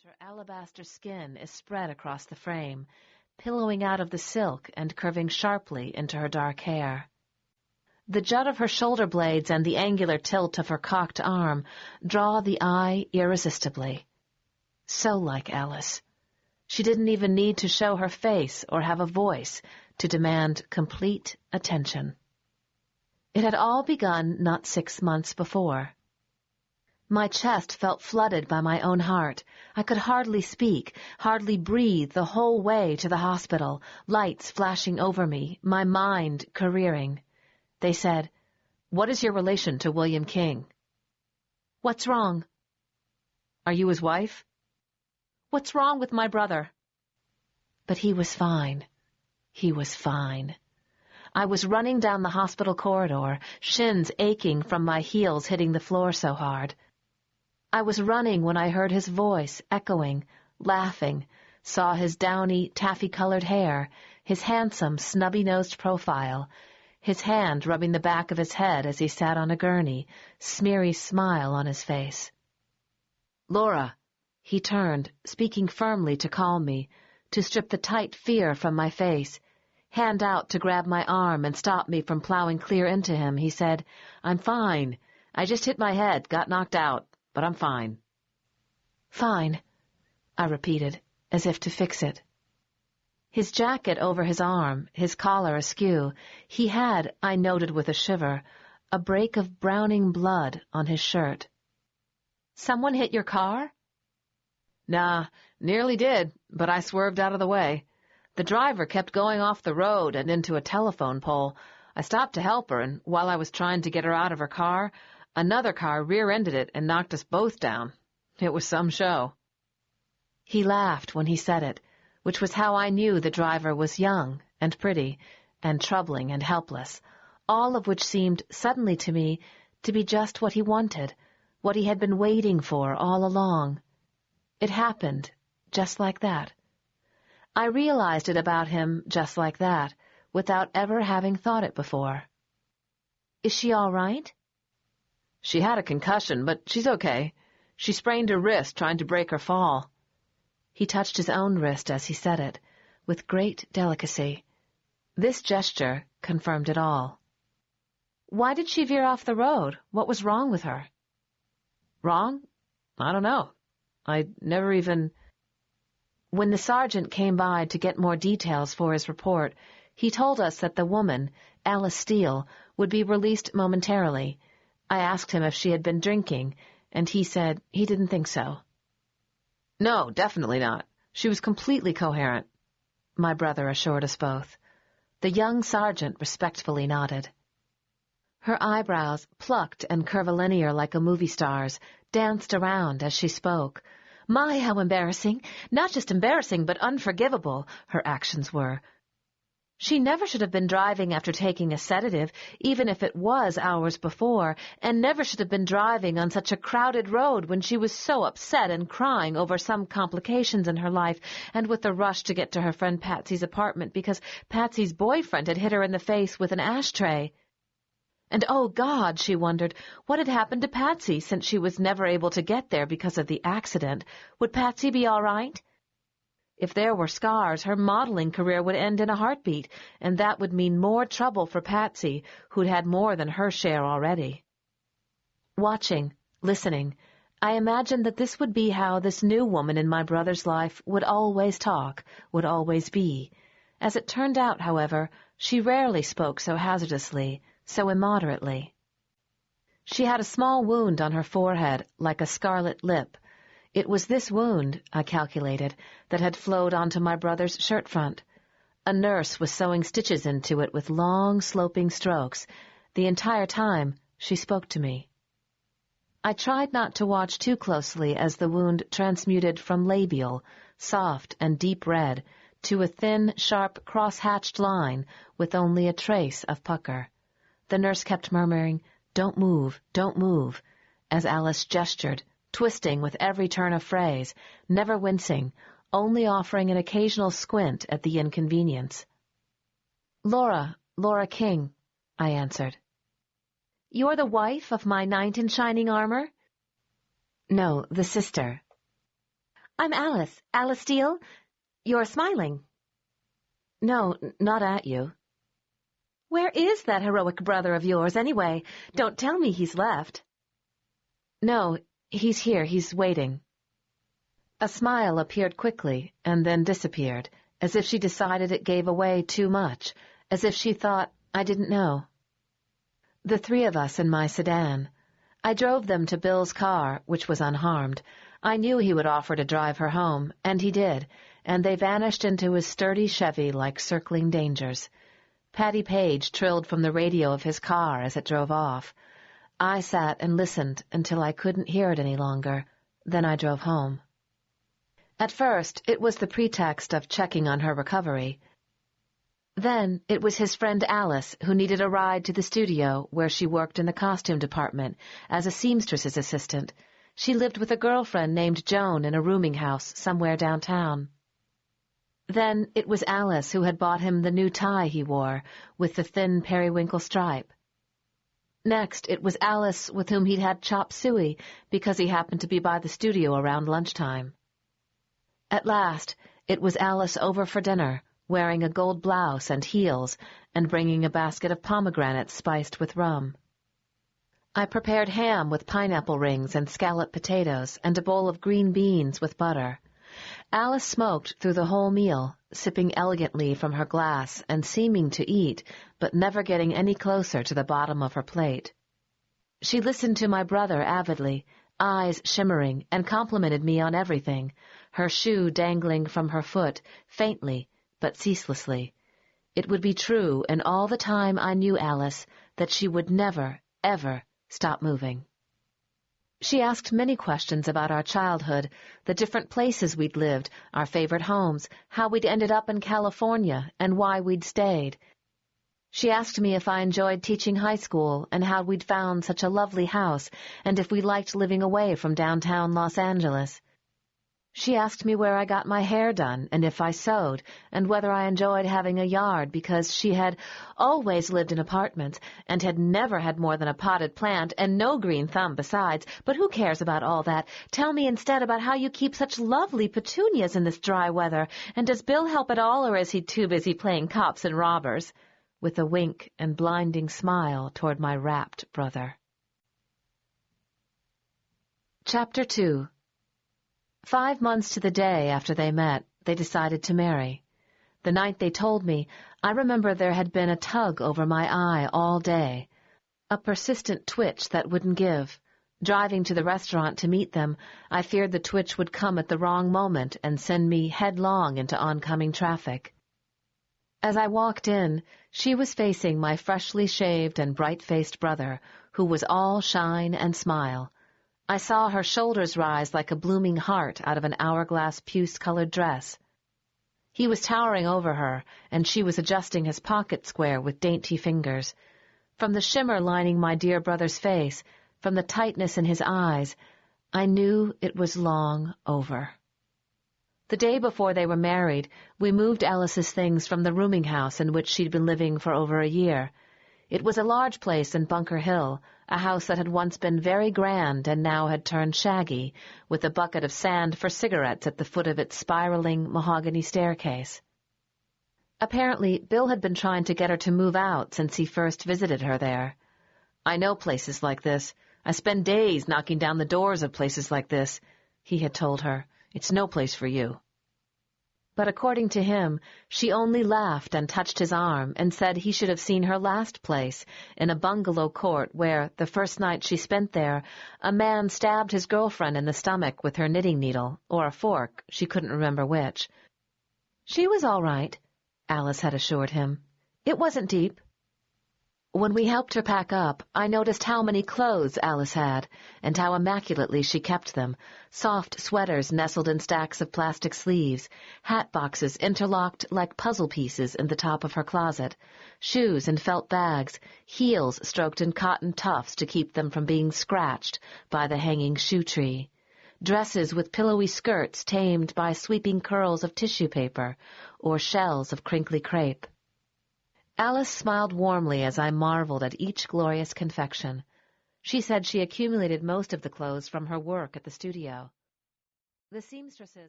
her alabaster skin is spread across the frame, pillowing out of the silk and curving sharply into her dark hair. The jut of her shoulder blades and the angular tilt of her cocked arm draw the eye irresistibly. So like Alice. She didn't even need to show her face or have a voice to demand complete attention. It had all begun not 6 months before. My chest felt flooded by my own heart. I could hardly speak, hardly breathe the whole way to the hospital, lights flashing over me, my mind careering. They said, "What is your relation to William King?" "What's wrong?" "Are you his wife?" "What's wrong with my brother?" But he was fine. He was fine. I was running down the hospital corridor, shins aching from my heels hitting the floor so hard. I was running when I heard his voice echoing, laughing, saw his downy, taffy-colored hair, his handsome, snubby-nosed profile, his hand rubbing the back of his head as he sat on a gurney, smeary smile on his face. "Lora," he turned, speaking firmly to calm me, to strip the tight fear from my face. Hand out to grab my arm and stop me from plowing clear into him, he said, "I'm fine. I just hit my head, got knocked out, but I'm fine." "Fine," I repeated, as if to fix it. His jacket over his arm, his collar askew, he had, I noted with a shiver, a break of browning blood on his shirt. "Someone hit your car?" "Nah, nearly did, but I swerved out of the way. The driver kept going off the road and into a telephone pole. I stopped to help her, and while I was trying to get her out of her car, another car rear-ended it and knocked us both down. It was some show." He laughed when he said it, which was how I knew the driver was young and pretty and troubling and helpless, all of which seemed suddenly to me to be just what he wanted, what he had been waiting for all along. It happened just like that. I realized it about him just like that, without ever having thought it before. "Is she all right?" "She had a concussion, but she's okay. She sprained her wrist trying to break her fall." He touched his own wrist as he said it, with great delicacy. This gesture confirmed it all. "Why did she veer off the road? What was wrong with her?" "Wrong? I don't know. I never even—" When the sergeant came by to get more details for his report, he told us that the woman, Alice Steele, would be released momentarily. I asked him if she had been drinking, and he said he didn't think so. "No, definitely not. She was completely coherent," my brother assured us both. The young sergeant respectfully nodded. Her eyebrows, plucked and curvilinear like a movie star's, danced around as she spoke. My, how embarrassing! Not just embarrassing, but unforgivable, her actions were. She never should have been driving after taking a sedative, even if it was hours before, and never should have been driving on such a crowded road when she was so upset and crying over some complications in her life, and with a rush to get to her friend Patsy's apartment because Patsy's boyfriend had hit her in the face with an ashtray. And, oh God, she wondered, what had happened to Patsy since she was never able to get there because of the accident? Would Patsy be all right? If there were scars, her modeling career would end in a heartbeat, and that would mean more trouble for Patsy, who'd had more than her share already. Watching, listening, I imagined that this would be how this new woman in my brother's life would always talk, would always be. As it turned out, however, she rarely spoke so hazardously, so immoderately. She had a small wound on her forehead, like a scarlet lip. It was this wound, I calculated, that had flowed onto my brother's shirt front. A nurse was sewing stitches into it with long, sloping strokes. The entire time, she spoke to me. I tried not to watch too closely as the wound transmuted from labial, soft and deep red, to a thin, sharp, cross-hatched line with only a trace of pucker. The nurse kept murmuring, don't move," as Alice gestured, twisting with every turn of phrase, never wincing, only offering an occasional squint at the inconvenience. Lora King," I answered. "You're the wife of my knight in shining armor?" "No, the sister." I'm Alice. Alice Steele. You're smiling. No, not at you. Where is that heroic brother of yours, anyway? Don't tell me he's left. No, he's here. He's waiting. A smile appeared quickly and then disappeared, as if she decided it gave away too much, as if she thought I didn't know. The three of us in my sedan. I drove them to Bill's car, which was unharmed. I knew he would offer to drive her home, and he did, and they vanished into his sturdy Chevy like circling dangers. Patty Page trilled from the radio of his car as it drove off. I sat and listened until I couldn't hear it any longer. Then I drove home. At first, it was the pretext of checking on her recovery. Then it was his friend Alice who needed a ride to the studio where she worked in the costume department as a seamstress's assistant. She lived with a girlfriend named Joan in a rooming house somewhere downtown. Then it was Alice who had bought him the new tie he wore, with the thin periwinkle stripe. Next, it was Alice with whom he'd had chop suey because he happened to be by the studio around lunchtime. At last, it was Alice over for dinner, wearing a gold blouse and heels, and bringing a basket of pomegranates spiced with rum. I prepared ham with pineapple rings and scalloped potatoes, and a bowl of green beans with butter. Alice smoked through the whole meal, sipping elegantly from her glass and seeming to eat, but never getting any closer to the bottom of her plate. She listened to my brother avidly, eyes shimmering, and complimented me on everything, her shoe dangling from her foot, faintly, but ceaselessly. It would be true in all the time I knew Alice that she would never, ever stop moving. She asked many questions about our childhood, the different places we'd lived, our favorite homes, how we'd ended up in California, and why we'd stayed. She asked me if I enjoyed teaching high school and how we'd found such a lovely house and if we liked living away from downtown Los Angeles. She asked me where I got my hair done and if I sewed and whether I enjoyed having a yard because she had always lived in apartments and had never had more than a potted plant and no green thumb besides. But who cares about all that? Tell me instead about how you keep such lovely petunias in this dry weather, and does Bill help at all, or is he too busy playing cops and robbers? With a wink and blinding smile toward my rapt brother. Chapter 2. 5 months to the day after they met, they decided to marry. The night they told me, I remember there had been a tug over my eye all day, a persistent twitch that wouldn't give. Driving to the restaurant to meet them, I feared the twitch would come at the wrong moment and send me headlong into oncoming traffic. As I walked in, she was facing my freshly shaved and bright-faced brother, who was all shine and smile. I saw her shoulders rise like a blooming heart out of an hourglass puce-colored dress. He was towering over her, and she was adjusting his pocket square with dainty fingers. From the shimmer lining my dear brother's face, from the tightness in his eyes, I knew it was long over. The day before they were married, we moved Alice's things from the rooming house in which she'd been living for over a year. It was a large place in Bunker Hill, a house that had once been very grand and now had turned shaggy, with a bucket of sand for cigarettes at the foot of its spiraling mahogany staircase. Apparently, Bill had been trying to get her to move out since he first visited her there. "I know places like this. I spend days knocking down the doors of places like this," he had told her. "It's no place for you." But according to him, she only laughed and touched his arm and said he should have seen her last place, in a bungalow court where, the first night she spent there, a man stabbed his girlfriend in the stomach with her knitting needle, or a fork, she couldn't remember which. She was all right, Alice had assured him. It wasn't deep. When we helped her pack up, I noticed how many clothes Alice had, and how immaculately she kept them, soft sweaters nestled in stacks of plastic sleeves, hat boxes interlocked like puzzle pieces in the top of her closet, shoes and felt bags, heels stroked in cotton tufts to keep them from being scratched by the hanging shoe tree, dresses with pillowy skirts tamed by sweeping curls of tissue paper or shells of crinkly crepe. Alice smiled warmly as I marveled at each glorious confection. She said she accumulated most of the clothes from her work at the studio. The seamstresses